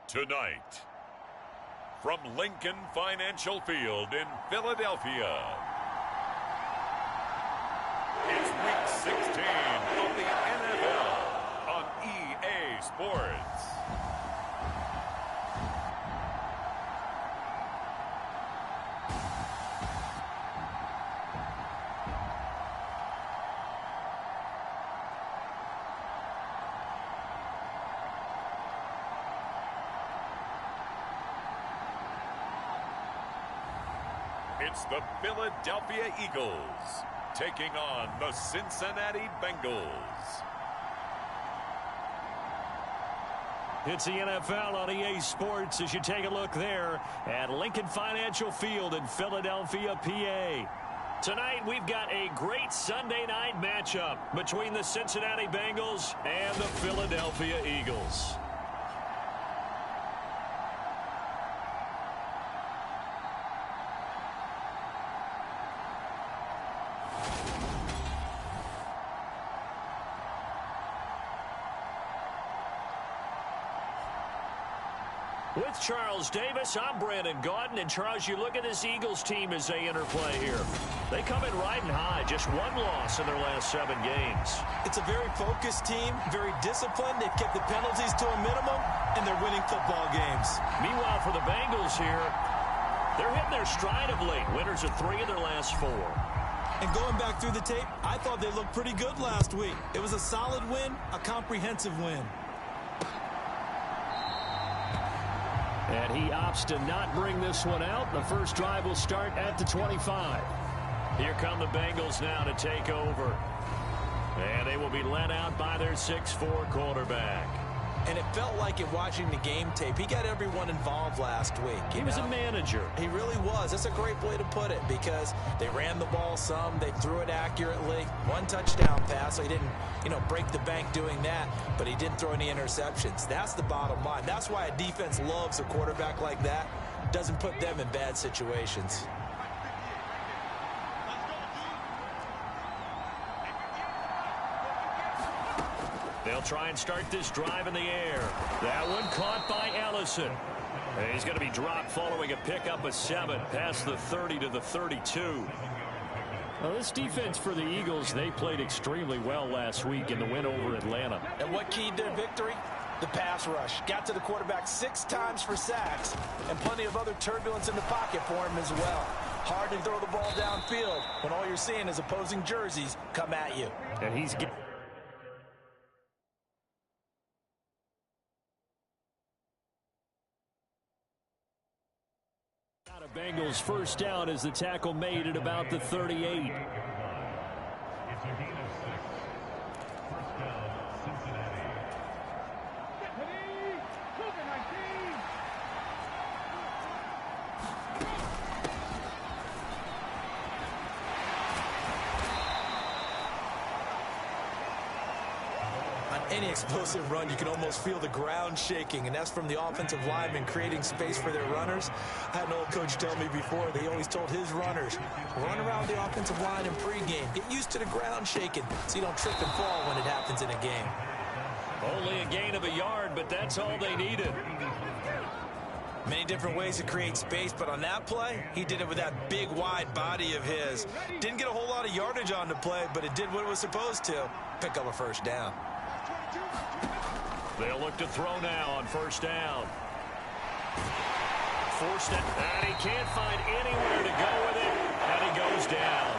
Tonight, from Lincoln Financial Field in Philadelphia, it's Week 16 of the NFL on EA Sports. It's the Philadelphia Eagles taking on the Cincinnati Bengals. It's the NFL on EA Sports as you take a look there at Lincoln Financial Field in Philadelphia, PA. Tonight we've got a great Sunday night matchup between the Cincinnati Bengals and the Philadelphia Eagles. With Charles Davis, I'm Brandon Gaudin. And Charles, you look at this Eagles team as they interplay here. They come in riding high, just one loss in their last 7 games. It's a very focused team, very disciplined. They've kept the penalties to a minimum, and they're winning football games. Meanwhile, for the Bengals here, they're hitting their stride of late. Winners of 3 of their last 4. And going back through the tape, I thought they looked pretty good last week. It was a solid win, a comprehensive win. And he opts to not bring this one out. The first drive will start at the 25. Here come the Bengals now to take over. And they will be led out by their 6'4" quarterback. And it felt like it watching the game tape. He got everyone involved last week. He was a manager. He really was. That's a great way to put it because they ran the ball some. They threw it accurately. 1 touchdown pass, so he didn't, break the bank doing that, but he didn't throw any interceptions. That's the bottom line. That's why a defense loves a quarterback like that. Doesn't put them in bad situations. They'll try and start this drive in the air. That one caught by Ellison. And he's going to be dropped following a pickup of 7 past the 30 to the 32. Well, this defense for the Eagles, they played extremely well last week in the win over Atlanta. And what keyed their victory? The pass rush. Got to the quarterback 6 times for sacks and plenty of other turbulence in the pocket for him as well. Hard to throw the ball downfield when all you're seeing is opposing jerseys come at you. And he's Bengals first down as the tackle made at about the 38. Any explosive run, you can almost feel the ground shaking, and that's from the offensive linemen creating space for their runners. I had an old coach tell me before, they always told his runners, run around the offensive line in pregame. Get used to the ground shaking so you don't trip and fall when it happens in a game. Only a gain of a yard, but that's all they needed. Many different ways to create space, but on that play, he did it with that big, wide body of his. Didn't get a whole lot of yardage on the play, but it did what it was supposed to. Pick up a first down. They'll look to throw now on first down. Forced it, and he can't find anywhere to go with it, and he goes down.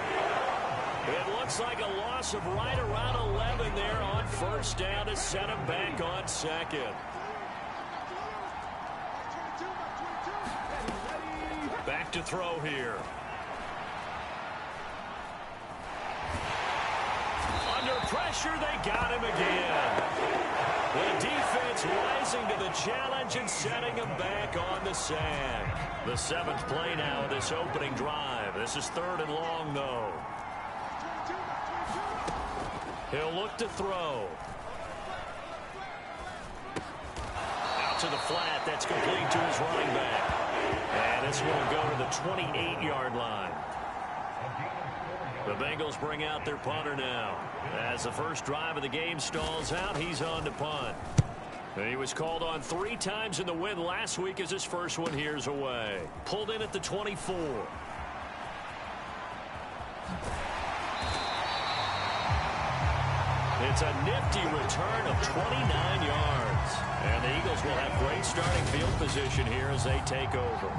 It looks like a loss of right around 11 there on first down to set him back on second. Back to throw here. Under pressure, they got him again. The defense rising to the challenge and setting him back on the sack. The 7th play now of this opening drive. This is 3rd and long, though. He'll look to throw. Out to the flat. That's complete to his running back. And this one will go to the 28-yard line. The Bengals bring out their punter now. As the first drive of the game stalls out, he's on to punt. He was called on 3 times in the win last week as his first one here's away. Pulled in at the 24. It's a nifty return of 29 yards. And the Eagles will have great starting field position here as they take over.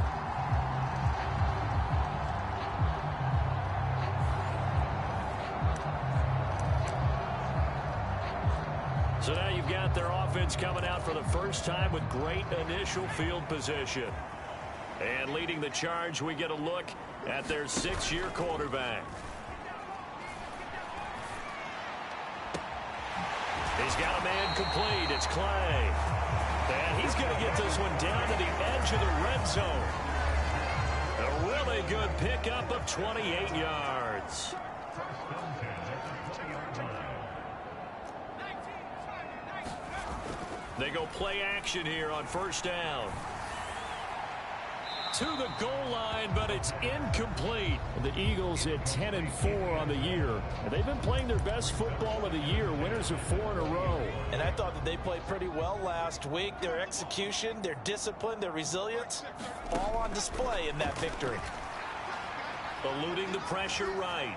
So now you've got their offense coming out for the first time with great initial field position. And leading the charge, we get a look at their 6-year quarterback. He's got a man complete. It's Clay. And he's going to get this one down to the edge of the red zone. A really good pickup of 28 yards. They go play action here on first down. To the goal line, but it's incomplete. The Eagles at 10-4 on the year. They've been playing their best football of the year, winners of 4 in a row. And I thought that they played pretty well last week. Their execution, their discipline, their resilience, all on display in that victory. Eluding the pressure right.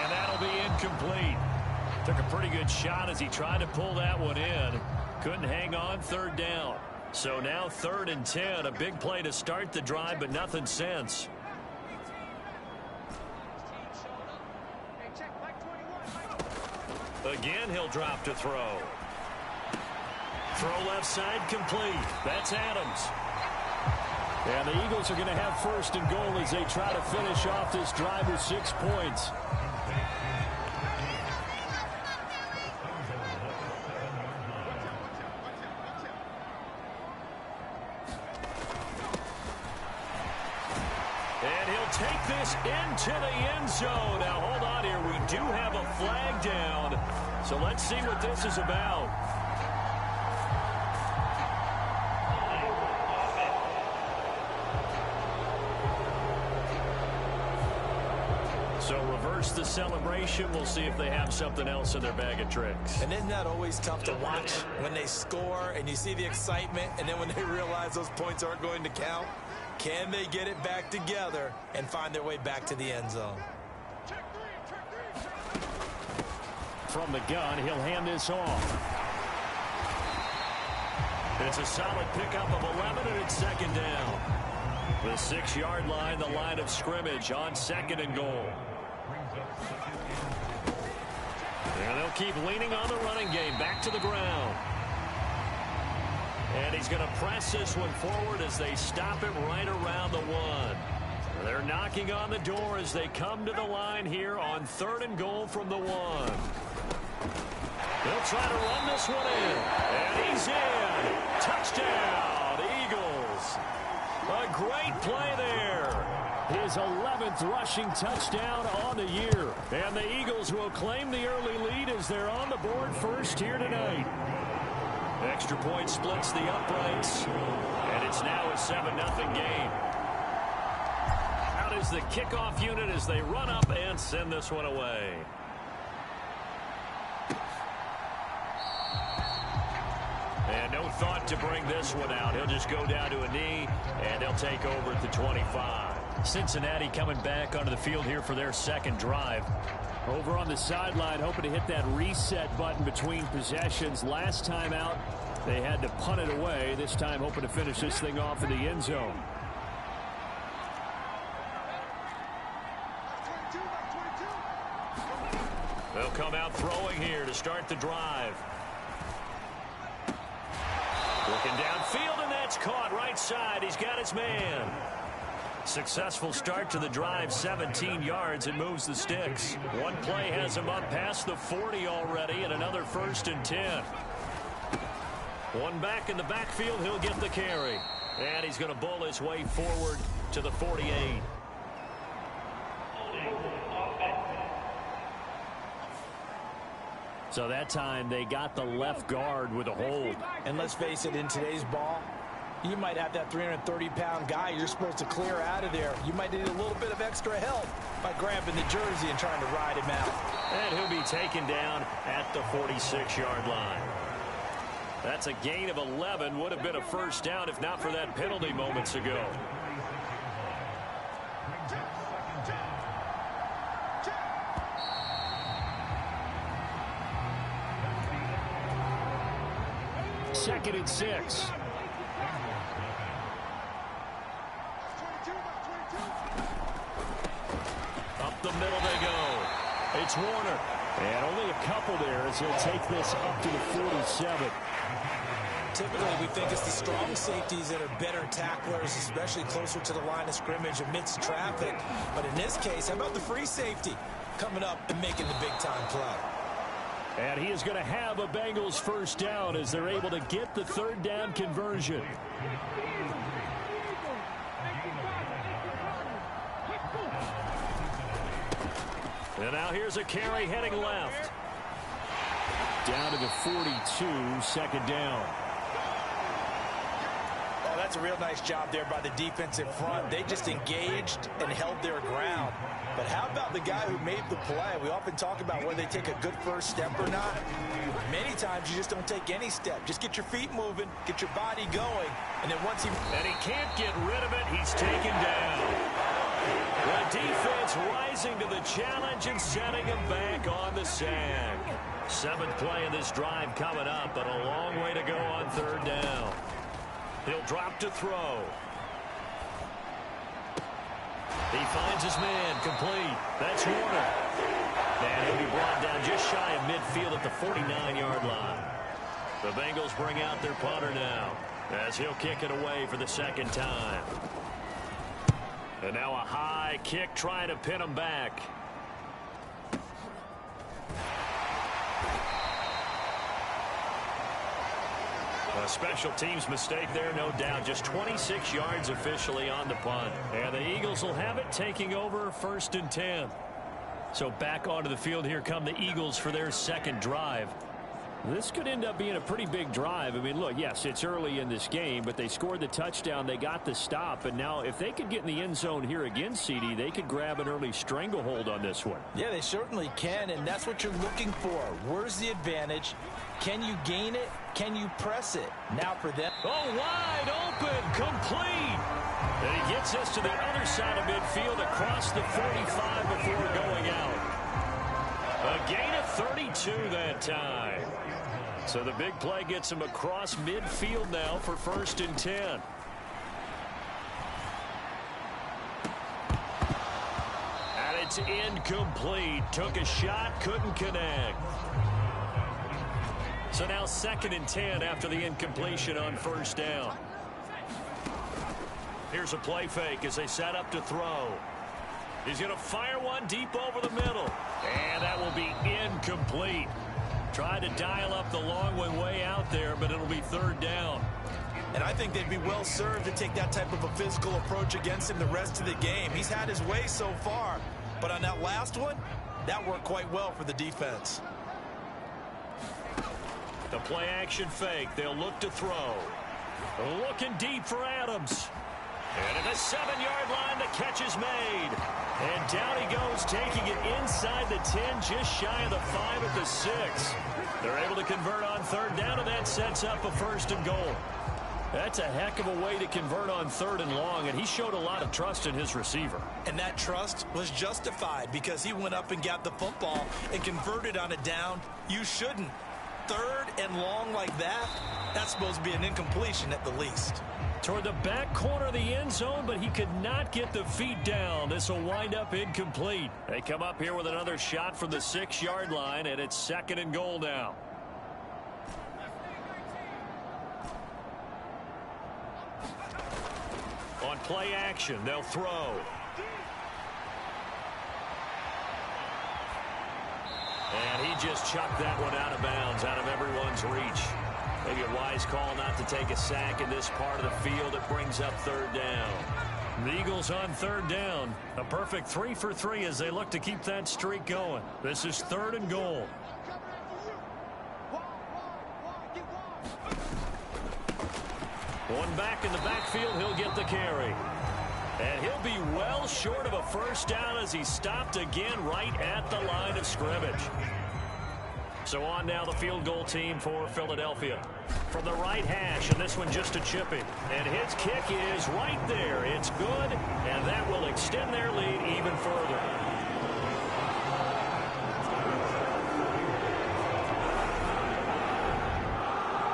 And that'll be incomplete. Took a pretty good shot as he tried to pull that one in. Couldn't hang on, third down. So now 3rd and 10, a big play to start the drive, but nothing since. Again, he'll drop to throw. Throw left side complete. That's Adams. And the Eagles are going to have 1st and goal as they try to finish off this drive with 6 points. Take this into the end zone. Now, hold on here. We do have a flag down. So let's see what this is about. So reverse the celebration. We'll see if they have something else in their bag of tricks. And isn't that always tough to watch when they score and you see the excitement and then when they realize those points aren't going to count? Can they get it back together and find their way back to the end zone? From the gun, he'll hand this off. It's a solid pickup of 11, and it's 2nd down. The 6-yard line, the line of scrimmage on 2nd and goal. And they'll keep leaning on the running game. Back to the ground. And he's going to press this one forward as they stop him right around the 1. They're knocking on the door as they come to the line here on 3rd and goal from the 1. They'll try to run this one in. And he's in. Touchdown, Eagles. A great play there. His 11th rushing touchdown on the year. And the Eagles will claim the early lead as they're on the board first here tonight. Extra point splits the uprights, and it's now a 7-0 game. Out is the kickoff unit as they run up and send this one away. And no thought to bring this one out. He'll just go down to a knee, and they'll take over at the 25. Cincinnati coming back onto the field here for their 2nd drive. Over on the sideline, hoping to hit that reset button between possessions. Last time out, they had to punt it away. This time, hoping to finish this thing off in the end zone. They'll come out throwing here to start the drive. Looking downfield, and that's caught right side. He's got his man. Successful start to the drive, 17 yards, and moves the sticks. One play has him up past the 40 already, and another 1st and 10. One back in the backfield, he'll get the carry. And he's going to bowl his way forward to the 48. So that time they got the left guard with a hold. And let's face it, in today's ball, you might have that 330-pound guy you're supposed to clear out of there. You might need a little bit of extra help by grabbing the jersey and trying to ride him out. And he'll be taken down at the 46-yard line. That's a gain of 11. Would have been a first down if not for that penalty moments ago. Second and 6. Up the middle they go. It's Warner. And only a couple there as he'll take this up to the 47. Typically, we think it's the strong safeties that are better tacklers, especially closer to the line of scrimmage amidst traffic. But in this case, how about the free safety coming up and making the big-time play? And he is going to have a Bengals first down as they're able to get the third down conversion. And now here's a carry heading left. Down to the 42, second down. Oh, that's a real nice job there by the defensive front. They just engaged and held their ground. But how about the guy who made the play? We often talk about whether they take a good first step or not. Many times you just don't take any step. Just get your feet moving, get your body going, and then once he... And he can't get rid of it. He's taken down. The defense rising to the challenge and setting him back on the sack. Seventh play of this drive coming up, but a long way to go on third down. He'll drop to throw. He finds his man, complete. That's Warner. And he'll be brought down just shy of midfield at the 49-yard line. The Bengals bring out their punter now as he'll kick it away for the second time. And now a high kick trying to pin him back. A special teams mistake there, no doubt. Just 26 yards officially on the punt. And the Eagles will have it, taking over first and 10. So back onto the field here come the Eagles for their second drive. This could end up being a pretty big drive. I mean, look, yes, it's early in this game, but they scored the touchdown. They got the stop. And now if they could get in the end zone here again, CD, they could grab an early stranglehold on this one. Yeah, they certainly can, and that's what you're looking for. Where's the advantage? Can you gain it? Can you press it? Now for them. Oh, wide open, complete. And he gets us to the other side of midfield across the 45 before going out. A gain of 32 that time. So the big play gets him across midfield now for first and 10. And it's incomplete. Took a shot, couldn't connect. So now second and 10 after the incompletion on first down. Here's a play fake as they set up to throw. He's going to fire one deep over the middle. And that will be incomplete. Tried to dial up the long one way out there, but it'll be third down. And I think they'd be well served to take that type of a physical approach against him the rest of the game. He's had his way so far, but on that last one, that worked quite well for the defense. The play action fake. They'll look to throw. Looking deep for Adams. And at the 7-yard line, the catch is made. And down he goes, taking it inside the 10, just shy of the 5 at the 6. They're able to convert on third down, and that sets up a first and goal. That's a heck of a way to convert on third and long, and he showed a lot of trust in his receiver. And that trust was justified because he went up and got the football and converted on a down. You shouldn't. Third and long like that, that's supposed to be an incompletion at the least. Toward the back corner of the end zone, but he could not get the feet down. This will wind up incomplete. They come up here with another shot from the 6-yard line, and it's second and goal now. On play action, they'll throw. And he just chucked that one out of bounds, out of everyone's reach. Maybe a wise call not to take a sack in this part of the field. It brings up third down. The Eagles on third down. A perfect 3 for 3 as they look to keep that streak going. This is third and goal. One back in the backfield, he'll get the carry. And he'll be well short of a first down as he stopped again right at the line of scrimmage. So on now the field goal team for Philadelphia. From the right hash, and this one just a chippy. And his kick is right there. It's good, and that will extend their lead even further.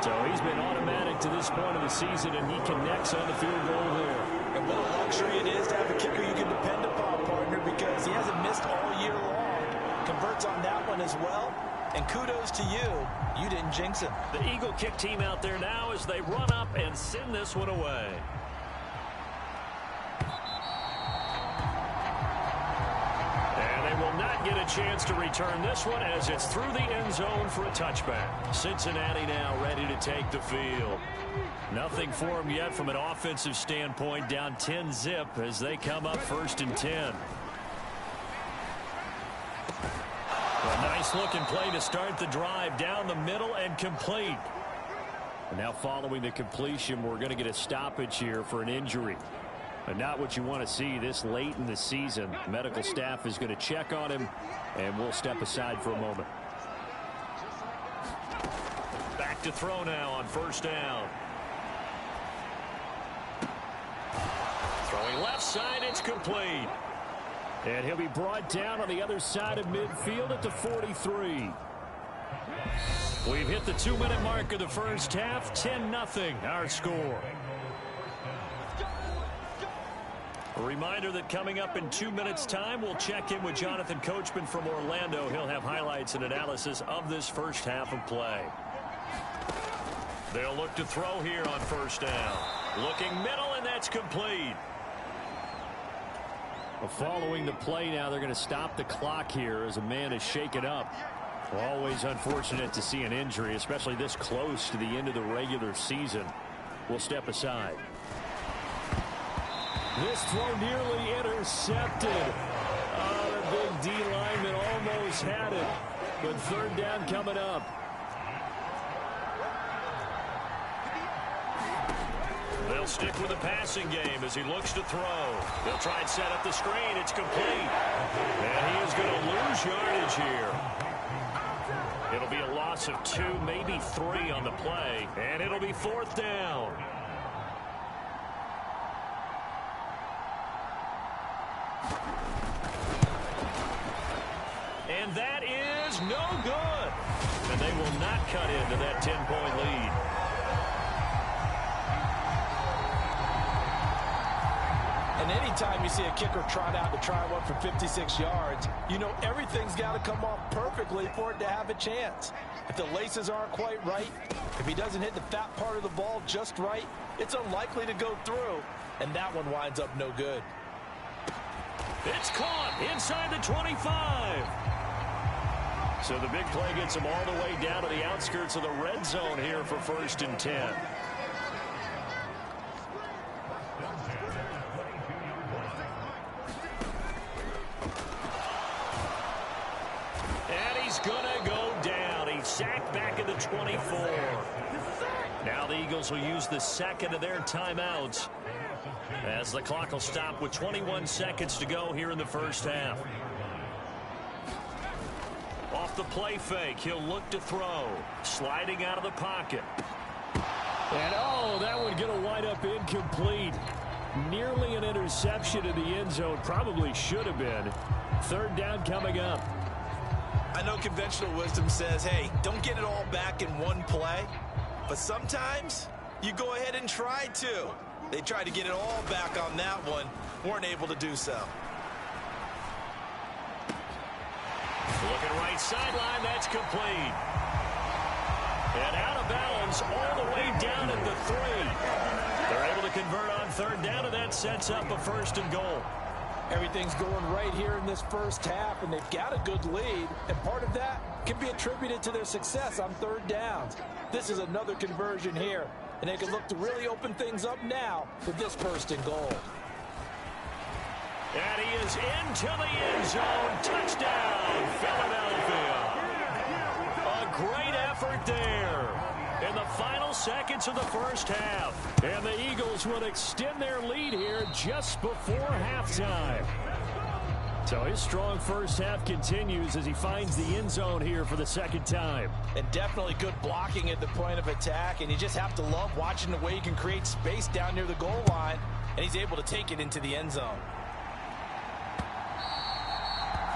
So he's been automatic to this point of the season, and he connects on the field goal there. And what a luxury it is to have a kicker you can depend upon, partner, because he hasn't missed all year long. Converts on that one as well. And kudos to you. You didn't jinx him. The Eagle kick team out there now as they run up and send this one away. And they will not get a chance to return this one as it's through the end zone for a touchback. Cincinnati now ready to take the field. Nothing for them yet from an offensive standpoint. Down 10-zip as they come up 1st and 10. A nice looking play to start the drive down the middle and complete. And now following the completion, we're going to get a stoppage here for an injury. And not what you want to see this late in the season. Medical staff is going to check on him, and we'll step aside for a moment. Back to throw now on 1st down. Throwing left side, it's complete. And he'll be brought down on the other side of midfield at the 43. We've hit the 2-minute mark of the first half. 10-0 our score. A reminder that coming up in 2 minutes time, we'll check in with Jonathan Coachman from Orlando. He'll have highlights and analysis of this first half of play. They'll look to throw here on 1st down. Looking middle, and that's complete. Well, following the play now, they're going to stop the clock here as a man is shaken up. Well, always unfortunate to see an injury, especially this close to the end of the regular season. We'll step aside. This throw nearly intercepted. Oh, the big D lineman almost had it. But 3rd down coming up. They'll stick with the passing game as he looks to throw. They'll try and set up the screen. It's complete. And he is going to lose yardage here. It'll be a loss of 2, maybe 3 on the play. And it'll be 4th down. And that is no good. And they will not cut into that 10-point lead. And anytime you see a kicker trot out to try one for 56 yards, you know everything's got to come off perfectly for it to have a chance. If the laces aren't quite right, if he doesn't hit the fat part of the ball just right, it's unlikely to go through. And that one winds up no good. It's caught inside the 25. So the big play gets him all the way down to the outskirts of the red zone here for 1st and 10. And he's going to go down. He's sacked back at the 24. Now the Eagles will use the 2nd of their timeouts as the clock will stop with 21 seconds to go here in the first half. Off the play fake, he'll look to throw. Sliding out of the pocket. And oh, that one going to wind up incomplete. Nearly an interception in the end zone. Probably should have been. 3rd down coming up. I know conventional wisdom says, hey, don't get it all back in one play. But sometimes you go ahead and try to. They tried to get it all back on that one. Weren't able to do so. Looking right sideline, that's complete. And out of bounds all the way down at the 3. They're able to convert on 3rd down, and that sets up a 1st and goal. Everything's going right here in this first half, and they've got a good lead. And part of that can be attributed to their success on 3rd downs. This is another conversion here, and they can look to really open things up now with this 1st and goal. And he is into the end zone. Touchdown, Philadelphia. A great effort there in the final seconds of the first half. And the Eagles will extend their lead here just before halftime. So his strong first half continues as he finds the end zone here for the second time. And definitely good blocking at the point of attack, and you just have to love watching the way he can create space down near the goal line, and he's able to take it into the end zone.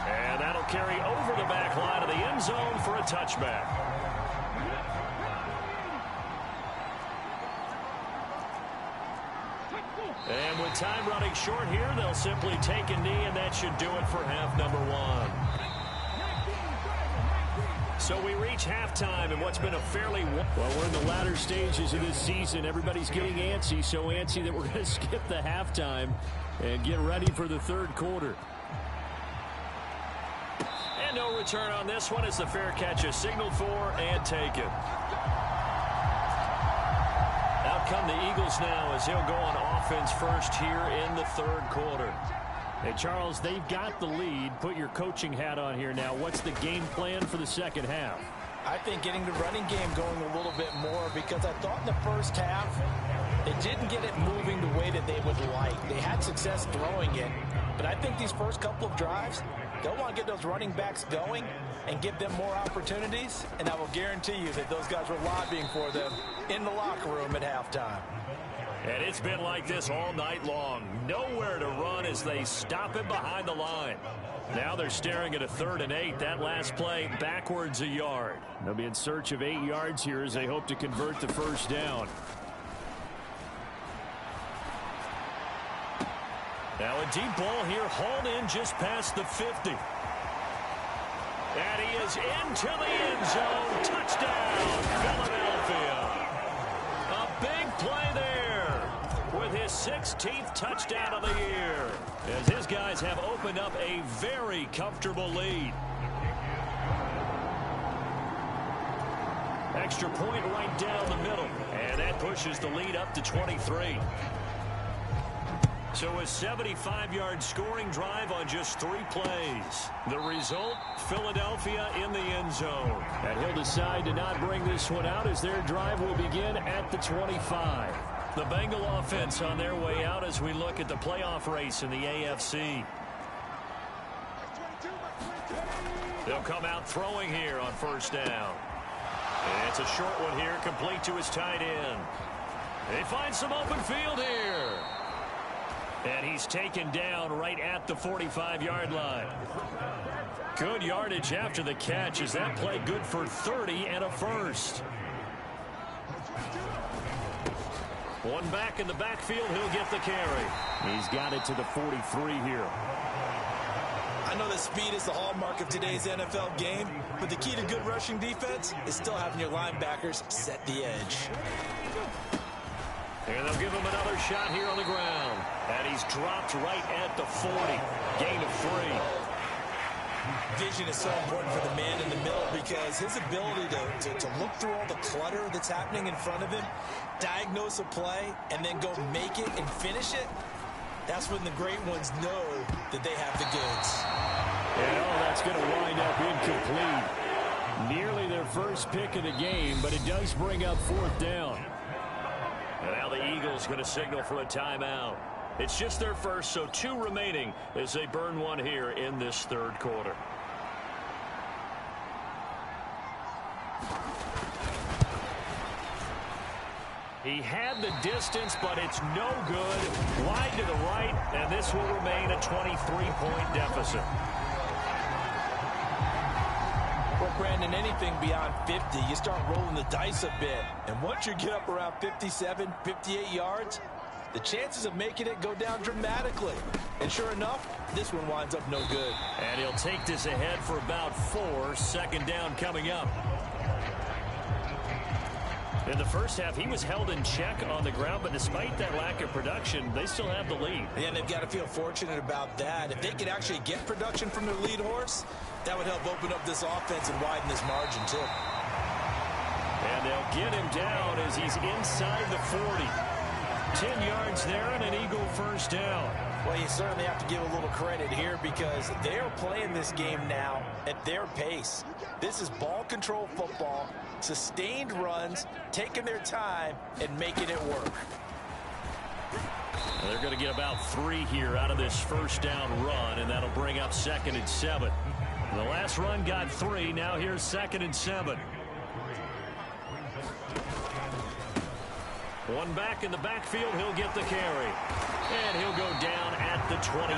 And that'll carry over the back line of the end zone for a touchback. And with time running short here, they'll simply take a knee, and that should do it for half number one. So we reach halftime in what's been a fairly... Well, we're in the latter stages of this season. Everybody's getting antsy, so antsy that we're going to skip the halftime and get ready for the third quarter. And no return on this one as the fair catch is signaled for and taken. Out come the Eagles now as he'll go on offense first here in the third quarter. Hey, Charles, they've got the lead. Put your coaching hat on here now. What's the game plan for the second half? I think getting the running game going a little bit more, because I thought in the first half they didn't get it moving the way that they would like. They had success throwing it, but I think these first couple of drives, they'll want to get those running backs going and give them more opportunities, and I will guarantee you that those guys were lobbying for them in the locker room at halftime. And it's been like this all night long. Nowhere to run as they stop him behind the line. Now they're staring at a 3rd and 8. That last play backwards a yard. They'll be in search of 8 yards here as they hope to convert the first down. Now a deep ball here, hauled in just past the 50. And he is into the end zone. Touchdown, Philadelphia. A big play there with his 16th touchdown of the year, as his guys have opened up a very comfortable lead. Extra point right down the middle, and that pushes the lead up to 23. So a 75-yard scoring drive on just 3 plays. The result, Philadelphia in the end zone. And he'll decide to not bring this one out as their drive will begin at the 25. The Bengal offense on their way out as we look at the playoff race in the AFC. They'll come out throwing here on first down. And it's a short one here, complete to his tight end. They find some open field here. And he's taken down right at the 45-yard line. Good yardage after the catch. Is that play good for 30 and a first? One back in the backfield. He'll get the carry. He's got it to the 43 here. I know that speed is the hallmark of today's NFL game, but the key to good rushing defense is still having your linebackers set the edge. And they'll give him another shot here on the ground. And he's dropped right at the 40. Gain of 3. Vision is so important for the man in the middle, because his ability to look through all the clutter that's happening in front of him, diagnose a play, and then go make it and finish it, that's when the great ones know that they have the goods. And that's going to wind up incomplete. Nearly their first pick of the game, but it does bring up 4th down. And now the Eagles going to signal for a timeout. It's just their first, so 2 remaining as they burn one here in this third quarter. He had the distance, but it's no good. Wide to the right, and this will remain a 23-point deficit. Well, Brandon, anything beyond 50, you start rolling the dice a bit. And once you get up around 57, 58 yards, the chances of making it go down dramatically. And sure enough, this one winds up no good. And he'll take this ahead for about 4. Second down coming up. In the first half, he was held in check on the ground, but despite that lack of production, they still have the lead. And they've got to feel fortunate about that. If they could actually get production from their lead horse, that would help open up this offense and widen this margin, too. And they'll get him down as he's inside the 40. 10 yards there and an Eagle first down. Well, you certainly have to give a little credit here, because they're playing this game now at their pace. This is ball control football, sustained runs, taking their time and making it work. They're going to get about 3 here out of this first down run, and that'll bring up 2nd and 7. The last run got 3. Now here's 2nd and 7. One back in the backfield. He'll get the carry. And he'll go down at the 28.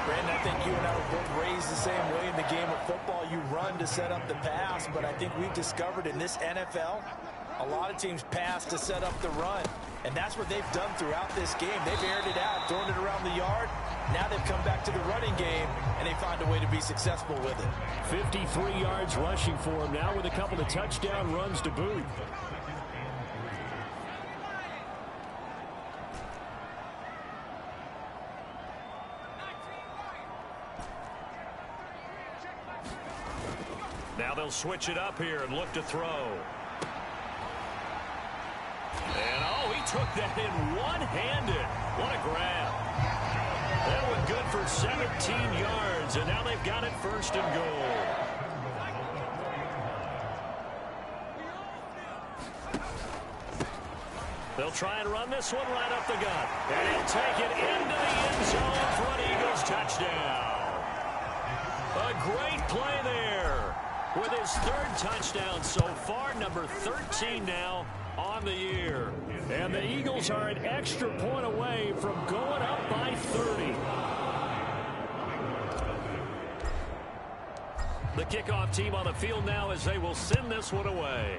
Brandon, I think you and I were both raised the same way in the game of football. You run to set up the pass, but I think we've discovered in this NFL, a lot of teams pass to set up the run. And that's what they've done throughout this game. They've aired it out, thrown it around the yard. Now they've come back to the running game, and they find a way to be successful with it. 53 yards rushing for him now with a couple of touchdown runs to boot. Now they'll switch it up here and look to throw. And, oh, he took that in one-handed. What a grab. That went good for 17 yards, and now they've got it 1st and goal. They'll try and run this one right up the gut. And he'll take it into the end zone for an Eagles touchdown. A great play there with his 3rd touchdown so far, number 13 now on the year. And the Eagles are an extra point away from going up by 30. The kickoff team on the field now as they will send this one away.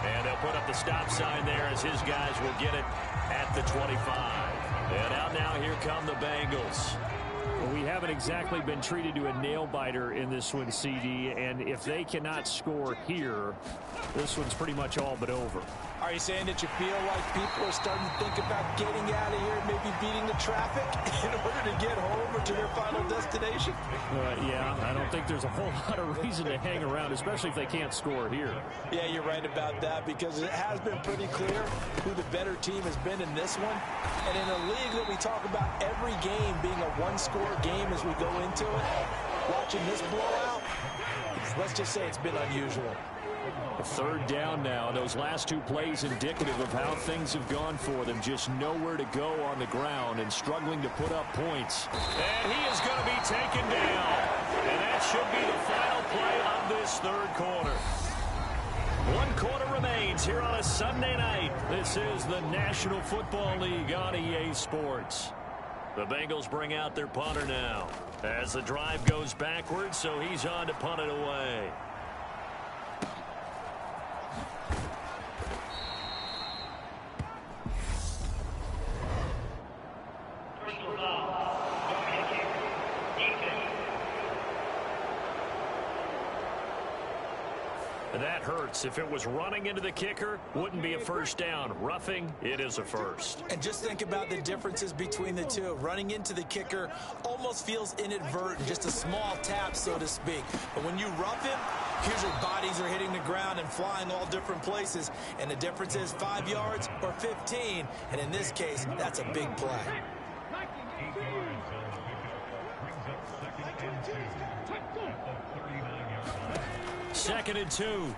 And they'll put up the stop sign there as his guys will get it at the 25. And out now, here come the Bengals. Well, we haven't exactly been treated to a nail-biter in this one, CD, and if they cannot score here, this one's pretty much all but over. Are you saying that you feel like people are starting to think about getting out of here, maybe beating the traffic in order to get home or to their final destination? Yeah, I don't think there's a whole lot of reason to hang around, especially if they can't score here. Yeah, you're right about that, because it has been pretty clear who the better team has been in this one. And in a league that we talk about every game being a one-score game as we go into it, watching this blowout, let's just say it's been unusual. 3rd down now. Those last 2 plays indicative of how things have gone for them. Just nowhere to go on the ground and struggling to put up points. And he is going to be taken down. And that should be the final play of this 3rd quarter. 1 quarter remains here on a Sunday night. This is the National Football League on EA Sports. The Bengals bring out their punter now as the drive goes backwards, so he's on to punt it away. That hurts. If it was running into the kicker, wouldn't be a 1st down. Roughing, it is a 1st. And just think about the differences between the two. Running into the kicker almost feels inadvertent, just a small tap, so to speak. But when you rough him, here's your bodies are hitting the ground and flying all different places. And the difference is 5 yards or 15. And in this case, that's a big play. 2nd and 2.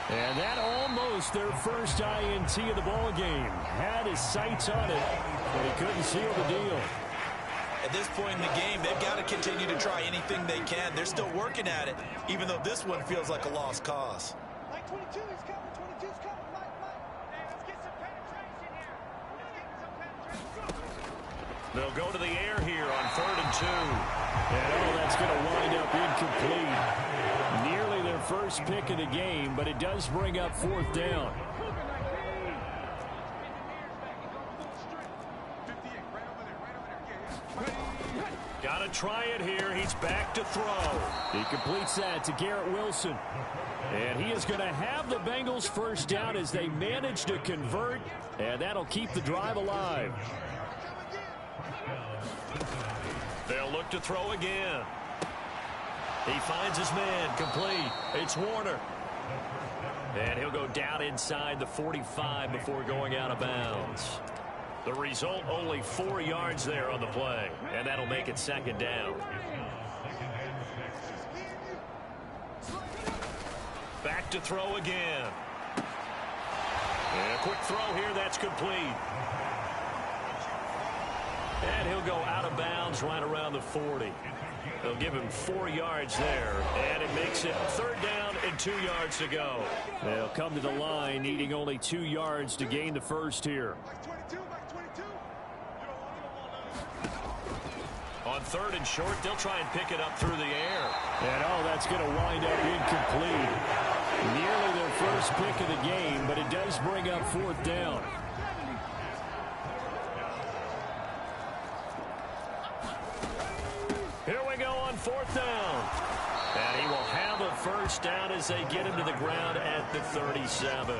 And that almost their first INT of the ball game. Had his sights on it, but he couldn't seal the deal. At this point in the game, they've got to continue to try anything they can. They're still working at it, even though this one feels like a lost cause. Mike 22 is coming. 22's coming. Mike. Hey, let's get some penetration here. Let's get some penetration. They'll go to the air here on 3rd and 2. And that's going to wind up incomplete. Nearly their first pick of the game, but it does bring up 4th down. Got to try it here. He's back to throw. He completes that to Garrett Wilson. And he is going to have the Bengals 1st down as they manage to convert, and that'll keep the drive alive. They'll look to throw again. He finds his man, complete. It's Warner. And he'll go down inside the 45 before going out of bounds. The result, only 4 yards there on the play, and that'll make it 2nd down. Back to throw again. And a quick throw here, that's complete. And he'll go out of bounds right around the 40. They'll give him 4 yards there, and it makes it 3rd down and 2 yards to go. They'll come to the line needing only 2 yards to gain the first here. On 3rd and short, they'll try and pick it up through the air. And that's going to wind up incomplete. Nearly their first pick of the game, but it does bring up 4th down. Here we go on 4th down. And he will have a first down as they get him to the ground at the 37.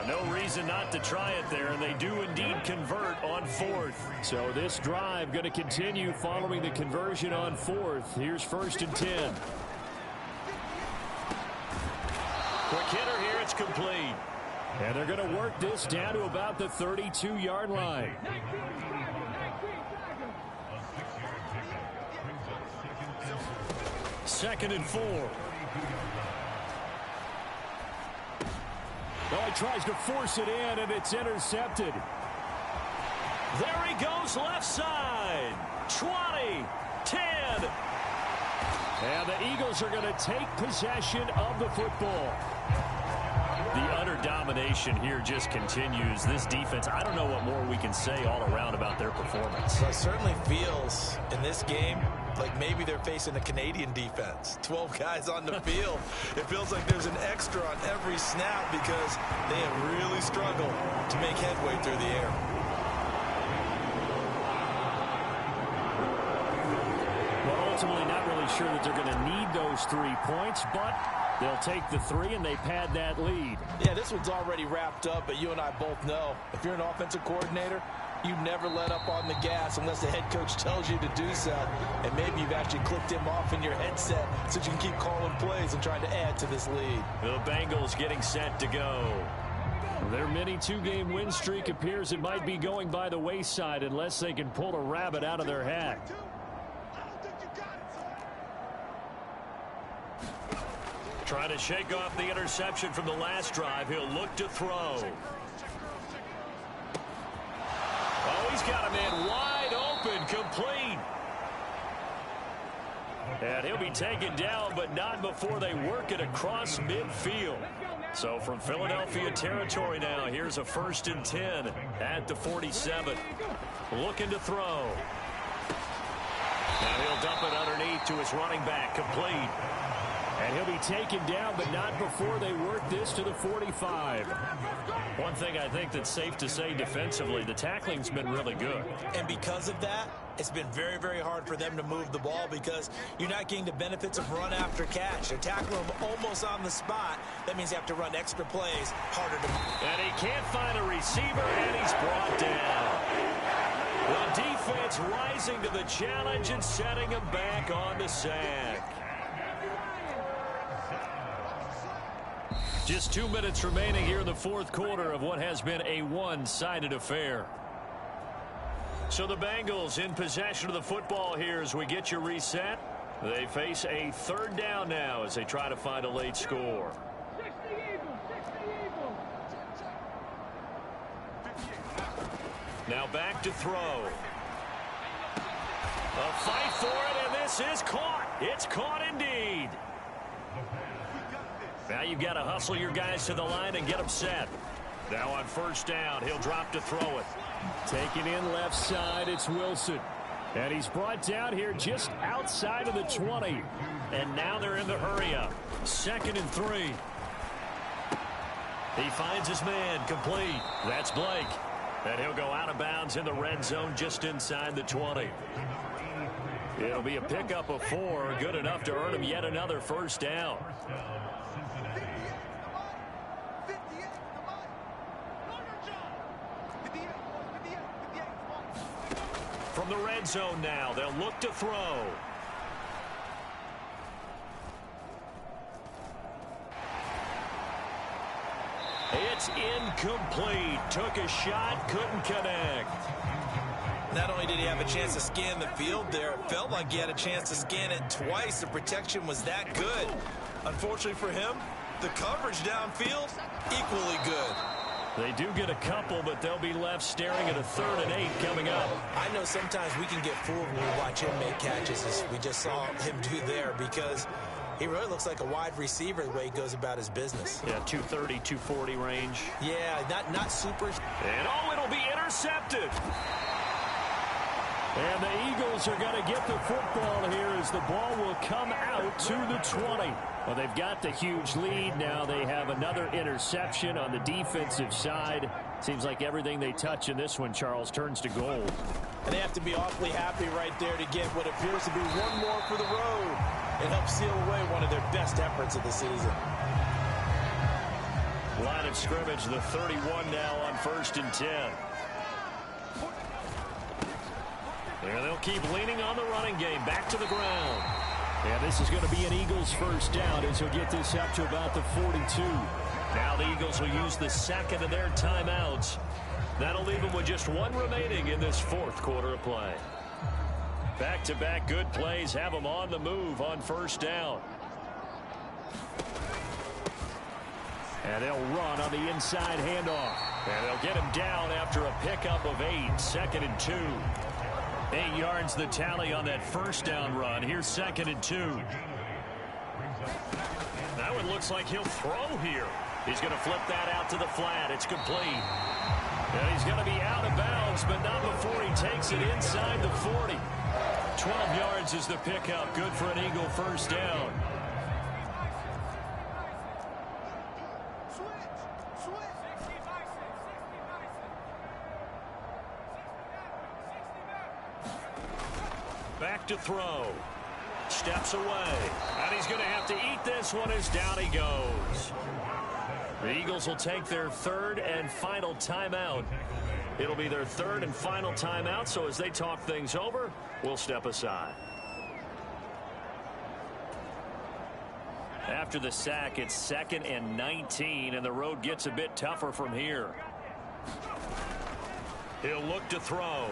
No reason not to try it there, and they do indeed convert on 4th. So this drive going to continue following the conversion on 4th. Here's 1st and 10. Quick hitter here, it's complete. And they're going to work this down to about the 32-yard line. Second and 4. Oh, he tries to force it in, and it's intercepted. There he goes left side. 20, 10. And the Eagles are going to take possession of the football. The utter domination here just continues. This defense, I don't know what more we can say all around about their performance. Well, it certainly feels in this game like maybe they're facing a Canadian defense. 12 guys on the field. It feels like there's an extra on every snap because they have really struggled to make headway through the air. Well, ultimately not really sure that they're going to need those 3 points, but they'll take the 3 and they pad that lead. Yeah, this one's already wrapped up, but you and I both know if you're an offensive coordinator, you never let up on the gas unless the head coach tells you to do so. And maybe you've actually clicked him off in your headset so you can keep calling plays and trying to add to this lead. The Bengals getting set to go. Their mini 2-game win streak appears it might be going by the wayside unless they can pull a rabbit out of their hat. Trying to shake off the interception from the last drive. He'll look to throw. Oh, he's got a man wide open, complete. And he'll be taken down, but not before they work it across midfield. So from Philadelphia territory now, here's a 1st and 10 at the 47. Looking to throw. Now he'll dump it underneath to his running back, complete. And he'll be taken down, but not before they work this to the 45. One thing I think that's safe to say defensively, the tackling's been really good. And because of that, it's been very, very hard for them to move the ball because you're not getting the benefits of run after catch. They're tackling them almost on the spot. That means you have to run extra plays, harder to move. And he can't find a receiver, and he's brought down. The defense rising to the challenge and setting him back on the sack. Just 2 minutes remaining here in the 4th quarter of what has been a one-sided affair. So the Bengals in possession of the football here as we get you reset. They face a 3rd down now as they try to find a late score. Now back to throw. A fight for it, and this is caught. It's caught indeed. Now you've got to hustle your guys to the line and get them set. Now on 1st down, he'll drop to throw it. Taking in left side, it's Wilson. And he's brought down here just outside of the 20. And now they're in the hurry-up. 2nd and 3. He finds his man, complete. That's Blake. And he'll go out of bounds in the red zone just inside the 20. It'll be a pickup of 4, good enough to earn him yet another 1st down. From the red zone now, they'll look to throw. It's incomplete. Took a shot, couldn't connect. Not only did he have a chance to scan the field there, it felt like he had a chance to scan it twice. The protection was that good. Unfortunately for him, The coverage downfield, equally good. They do get a couple, but they'll be left staring at a 3rd and 8 coming up. I know sometimes we can get fooled when we watch him make catches, as we just saw him do there, because he really looks like a wide receiver the way he goes about his business. Yeah, 230, 240 range. Yeah, not super. And it'll be intercepted. And the Eagles are going to get the football here as the ball will come out to the 20. Well, they've got the huge lead. Now they have another interception on the defensive side. Seems like everything they touch in this one, Charles, turns to gold. And they have to be awfully happy right there to get what appears to be one more for the road. It helps seal away one of their best efforts of the season. Line of scrimmage, the 31 now on 1st and 10. And they'll keep leaning on the running game. Back to the ground. Yeah, this is going to be an Eagles first down as he'll get this up to about the 42. Now the Eagles will use the second of their timeouts. That'll leave them with just one remaining in this 4th quarter of play. Back-to-back good plays have them on the move on 1st down. And they'll run on the inside handoff. And they'll get him down after a pickup of 8. 2nd and 2. 8 yards the tally on that 1st down run. Here's 2nd and 2. That one looks like he'll throw here. He's going to flip that out to the flat. It's complete. And he's going to be out of bounds, but not before he takes it inside the 40. 12 yards is the pickup. Good for an Eagle 1st down. Back to throw. Steps away. And he's going to have to eat this one as down he goes. The Eagles will take their 3rd and final timeout. It'll be their 3rd and final timeout, so as they talk things over, we'll step aside. After the sack, it's 2nd and 19, and the road gets a bit tougher from here. He'll look to throw.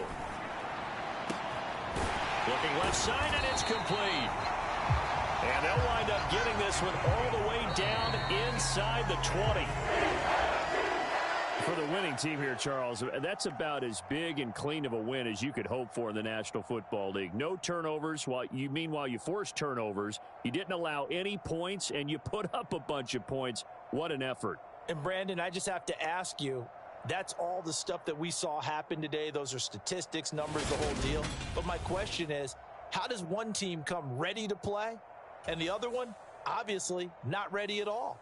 Looking left side, and it's complete. And they'll wind up getting this one all the way down inside the 20. For the winning team here, Charles, that's about as big and clean of a win as you could hope for in the National Football League. No turnovers. Meanwhile, you forced turnovers. You didn't allow any points, and you put up a bunch of points. What an effort. And, Brandon, I just have to ask you, that's all the stuff that we saw happen today. Those are statistics, numbers, the whole deal. But my question is, how does one team come ready to play and the other one, obviously, not ready at all?